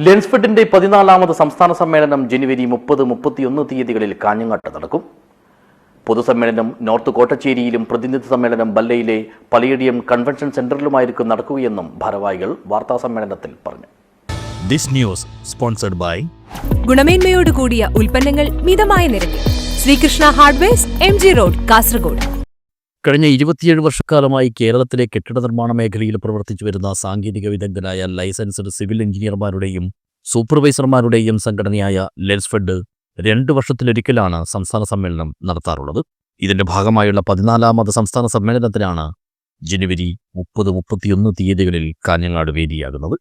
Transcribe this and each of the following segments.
ലെൻസ്ഫെഡിന്റെ 14ാമത് സംസ്ഥാന സമ്മേളനം ജനുവരി 30-31 തീയതികളിൽ കാഞ്ഞങ്ങാട്ട് നടക്കും. പൊതുസമ്മേളനം നോർത്ത് കോട്ടച്ചേരിയിലും പ്രതിനിധി സമ്മേളനം ബല്ലയിലെ പലയടിയം കൺവെൻഷൻ സെന്ററിലുമായിരിക്കും നടക്കുകയെന്നും ഭാരവാഹികൾ വാർത്താസമ്മേളനത്തിൽ പറഞ്ഞു. ദിസ് ന്യൂസ് സ്പോൺസർഡ് ബൈ ഗുണമേന്മയോട് കൂടിയ ഉൽപ്പന്നങ്ങൾ മിതമായ നിരക്കിൽ Sreekrishna hardwares, MG road, Kasaragod. കഴിഞ്ഞ 27 വർഷക്കാലമായി കേരളത്തിലെ കെട്ടിട നിർമ്മാണ മേഖലയിൽ പ്രവർത്തിച്ചു വരുന്ന സാങ്കേതിക വിദഗ്ധരായ ലൈസൻസ്ഡ് സിവിൽ എഞ്ചിനീയർമാരുടെയും സൂപ്പർവൈസർമാരുടെയും സംഘടനയായ ലെൻസ്ഫെഡ് 2 വർഷത്തിലൊരിക്കലാണ് സംസ്ഥാന സമ്മേളനം നടത്താറുള്ളത്. ഇതിന്റെ ഭാഗമായുള്ള 14ാമത് സംസ്ഥാന സമ്മേളനത്തിനാണ് ജനുവരി 30-31 തീയതികളിൽ കാഞ്ഞങ്ങാട് വേദിയാകുന്നത്.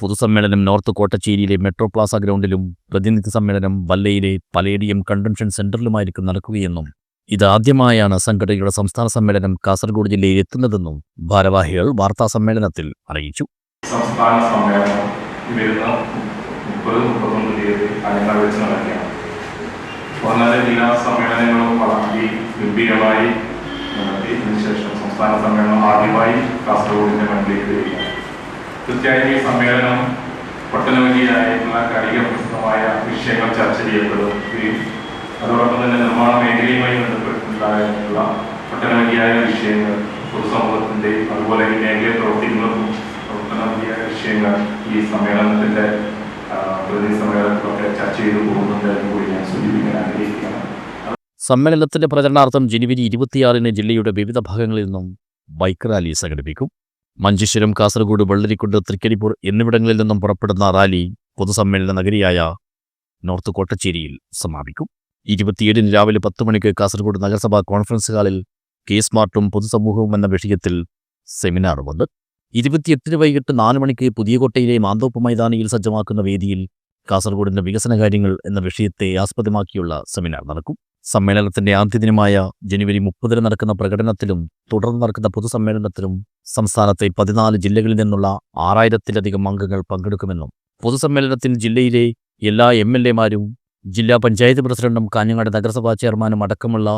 പൊതുസമ്മേളനം നോർത്ത് കോട്ടച്ചേരിയിലെ മെട്രോ പ്ലാസ ഗ്രൗണ്ടിലും പ്രതിനിധി സമ്മേളനം ബല്ലയിലെ പലേഡിയം കൺവെൻഷൻ സെന്ററിലുമായിരിക്കും നടക്കുകയെന്നും ഇതാദ്യമായാണ് സംഘടനയുടെ സംസ്ഥാന സമ്മേളനം കാസർഗോഡ് ജില്ലയിൽ എത്തുന്നതെന്നും ഭാരവാഹികൾ വാർത്താ സമ്മേളനത്തിൽ അറിയിച്ചു. സംസ്ഥാന സമ്മേളനം വരുന്ന 30-31 തീയതി കാഞ്ഞങ്ങാട് വെച്ച് നടക്കുകയാണ്. 14 ജില്ലാ സമ്മേളനങ്ങളും വളരെ ഗംഭീരമായി നടത്തി. ഇതിനുശേഷം സംസ്ഥാന സമ്മേളനം ആദ്യമായി കാസർഗോഡിന്റെ മണ്ണിലേക്ക് വരികയാണ്. തീർച്ചയായും ഈ സമ്മേളനം ഒട്ടനവധിയായിട്ടുള്ള കായിക പ്രസക്തമായ വിഷയങ്ങൾ ചർച്ച ചെയ്യപ്പെടുകയും അതോടൊപ്പം തന്നെ നിർമ്മാണ മേഖലയുമായി ബന്ധപ്പെട്ടുണ്ടായിട്ടുള്ള ഒട്ടനവധിയായ വിഷയങ്ങൾ പൊതുസമൂഹത്തിൻ്റെ അതുപോലെ ഈ മേഖലയിൽ പ്രവർത്തിക്കുന്നതും ഒട്ടനവധിയായ വിഷയങ്ങൾ ഈ സമ്മേളനത്തിൻ്റെ പ്രതിനിധി സമ്മേളനത്തിലൊക്കെ ചർച്ച ചെയ്തു പോകുന്നുണ്ട് എന്ന് കൂടി ഞാൻ സൂചിപ്പിക്കാൻ ആഗ്രഹിക്കുകയാണ്. സമ്മേളനത്തിന്റെ പ്രചരണാർത്ഥം ജനുവരി 26-ന് ജില്ലയുടെ വിവിധ ഭാഗങ്ങളിൽ നിന്നും ബൈക്ക് റാലി സംഘടിപ്പിക്കും. മഞ്ചേശ്വരം, കാസർഗോഡ്, വെള്ളരിക്കുണ്ട്, തൃക്കരിപ്പൂർ എന്നിവിടങ്ങളിൽ നിന്നും പുറപ്പെടുന്ന റാലി പൊതുസമ്മേളന നഗരിയായ നോർത്ത് കോട്ടച്ചേരിയിൽ സമാപിക്കും. 27-ന് രാവിലെ 10 മണിക്ക് കാസർഗോഡ് നഗരസഭാ കോൺഫറൻസ് ഹാളിൽ സ്മാർട്ടും പൊതുസമൂഹവും എന്ന വിഷയത്തിൽ സെമിനാറുമുണ്ട്. 28-ന് വൈകിട്ട് 4 മണിക്ക് പുതിയകോട്ടയിലെ മാന്തോപ്പ് മൈതാനിയിൽ സജ്ജമാക്കുന്ന വേദിയിൽ കാസർഗോഡിന്റെ വികസന കാര്യങ്ങൾ എന്ന വിഷയത്തെ ആസ്പദമാക്കിയുള്ള സെമിനാർ നടക്കും. സമ്മേളനത്തിന്റെ ആദ്യ ദിനമായ ജനുവരി 30-ന് നടക്കുന്ന പ്രകടനത്തിലും തുടർന്ന് നടക്കുന്ന പൊതുസമ്മേളനത്തിലും സംസ്ഥാനത്തെ 14 ജില്ലകളിൽ നിന്നുള്ള 6000-ലധികം അംഗങ്ങൾ പങ്കെടുക്കുമെന്നും പൊതുസമ്മേളനത്തിൽ ജില്ലയിലെ എല്ലാ MLA-മാരും ജില്ലാ പഞ്ചായത്ത് പ്രസിഡന്റും കാഞ്ഞങ്ങാട് നഗരസഭാ ചെയർമാനും അടക്കമുള്ള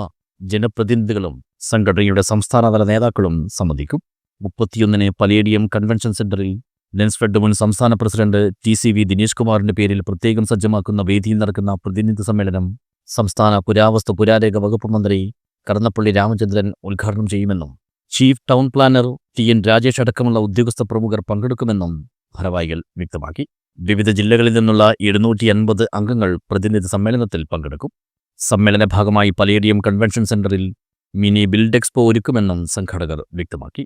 ജനപ്രതിനിധികളും സംഘടനയുടെ സംസ്ഥാനതല നേതാക്കളും സംബന്ധിക്കും. 31-ന് പലേഡിയം കൺവെൻഷൻ സെന്ററിൽ ലെൻസ്ഫെഡ് മുൻ സംസ്ഥാന പ്രസിഡന്റ് TCV ദിനേശ് കുമാറിന്റെ പേരിൽ പ്രത്യേകം സജ്ജമാക്കുന്ന വേദിയിൽ നടക്കുന്ന പ്രതിനിധി സമ്മേളനം സംസ്ഥാന പുരാവസ്തു പുരാരേഖ വകുപ്പ് മന്ത്രി കടന്നപ്പള്ളി രാമചന്ദ്രൻ ഉദ്ഘാടനം ചെയ്യുമെന്നും chief town planar TN Rajesh അടക്കമുള്ള ഉദ്യോഗസ്ഥ പ്രമുഖർ പങ്കെടുക്കുമെന്നും ഭാരവാഹികൾ വ്യക്തമാക്കി. വിവിധ ജില്ലകളിൽ നിന്നുള്ള 750 അംഗങ്ങൾ പ്രതിനിധി സമ്മേളനത്തിൽ പങ്കെടുക്കും. സമ്മേളന ഭാഗമായി പലേഡിയം കൺവെൻഷൻ സെന്ററിൽ മിനി ബിൽഡ് എക്സ്പോ ഒരുക്കുമെന്നും സംഘാടകർ വ്യക്തമാക്കി.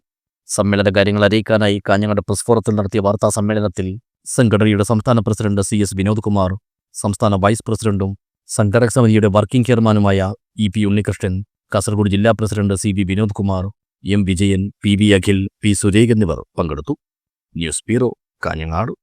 സമ്മേളന കാര്യങ്ങൾ അറിയിക്കാനായി കാഞ്ഞങ്ങാട് പ്രസ് ഫോറത്തിൽ നടത്തിയ വാർത്താ സമ്മേളനത്തിൽ സംഘടനയുടെ സംസ്ഥാന പ്രസിഡന്റ് CS വിനോദ് കുമാർ, സംസ്ഥാന വൈസ് പ്രസിഡന്റും സംഘടക സമിതിയുടെ വർക്കിംഗ് ചെയർമാനുമായ EP ഉണ്ണികൃഷ്ണൻ, കാസർഗോഡ് ജില്ലാ president CB Vinod Kumar, M Vijayan, PB Akhil, P Surekh എന്നിവർ പങ്കെടുത്തു. News bureau, Kanhangad.